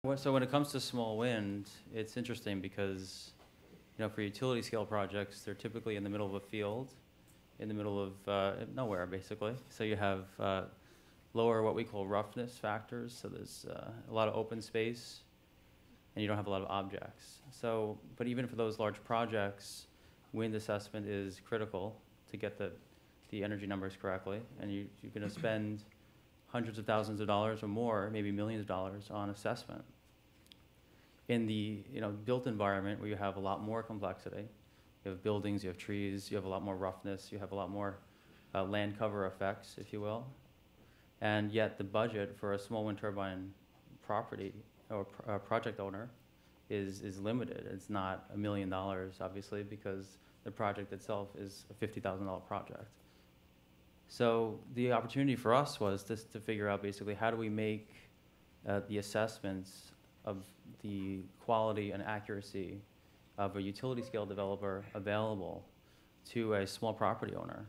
So when it comes to small wind, it's interesting because, for utility scale projects, they're typically in the middle of a field, in the middle of nowhere, basically. So you have lower what we call roughness factors. So there's a lot of open space, and you don't have a lot of objects. So, but even for those large projects, wind assessment is critical to get the energy numbers correctly, and you're going to spend hundreds of thousands of dollars or more, maybe millions of dollars on assessment. In the built environment where you have a lot more complexity, you have buildings, you have trees, you have a lot more roughness, you have a lot more land cover effects, if you will, and yet the budget for a small wind turbine property or project owner is limited. It's not $1 million, obviously, because the project itself is a $50,000 project. So the opportunity for us was just to figure out basically how do we make the assessments of the quality and accuracy of a utility scale developer available to a small property owner.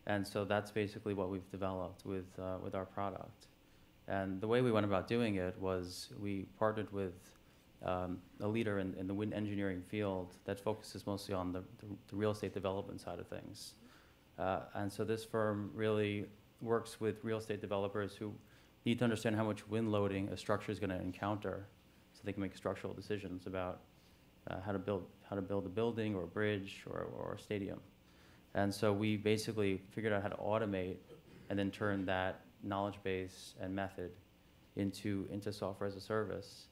And so that's basically what we've developed with our product. And the way we went about doing it was we partnered with a leader in the wind engineering field that focuses mostly on the real estate development side of things. And so this firm really works with real estate developers who need to understand how much wind loading a structure is going to encounter, so they can make structural decisions about how to build a building or a bridge or a stadium. And so we basically figured out how to automate and then turn that knowledge base and method into software as a service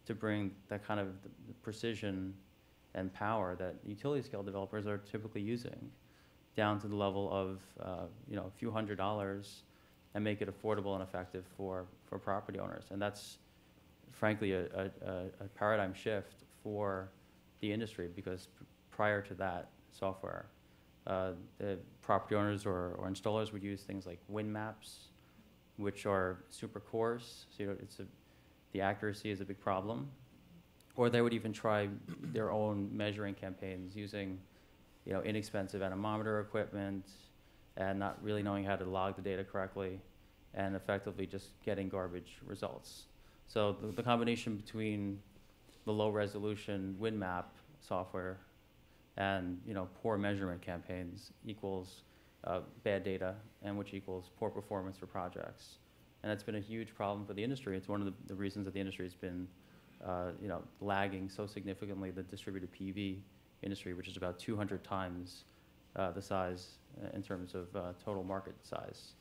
to bring that kind of the precision and power that utility scale developers are typically using down to the level of a few $100s and make it affordable and effective for property owners. And that's frankly a paradigm shift for the industry, because prior to that software, the property owners or installers would use things like wind maps, which are super coarse, so the accuracy is a big problem. Or they would even try their own measuring campaigns using inexpensive anemometer equipment and not really knowing how to log the data correctly and effectively just getting garbage results. So the combination between the low resolution wind map software and poor measurement campaigns equals bad data, and which equals poor performance for projects. And that's been a huge problem for the industry. It's one of the reasons that the industry has been lagging so significantly, the distributed PV industry, which is about 200 times the size in terms of total market size.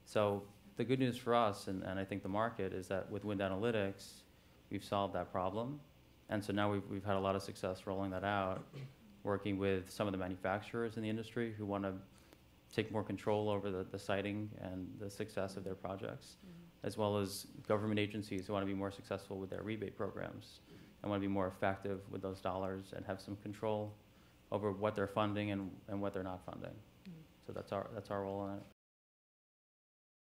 So the good news for us, and I think the market, is that with Wind Analytics, we've solved that problem. And so now we've had a lot of success rolling that out, working with some of the manufacturers in the industry who want to take more control over the siting and the success of their projects, as well as government agencies who want to be more successful with their rebate programs and want to be more effective with those dollars and have some control over what they're funding and what they're not funding. So that's our role in it.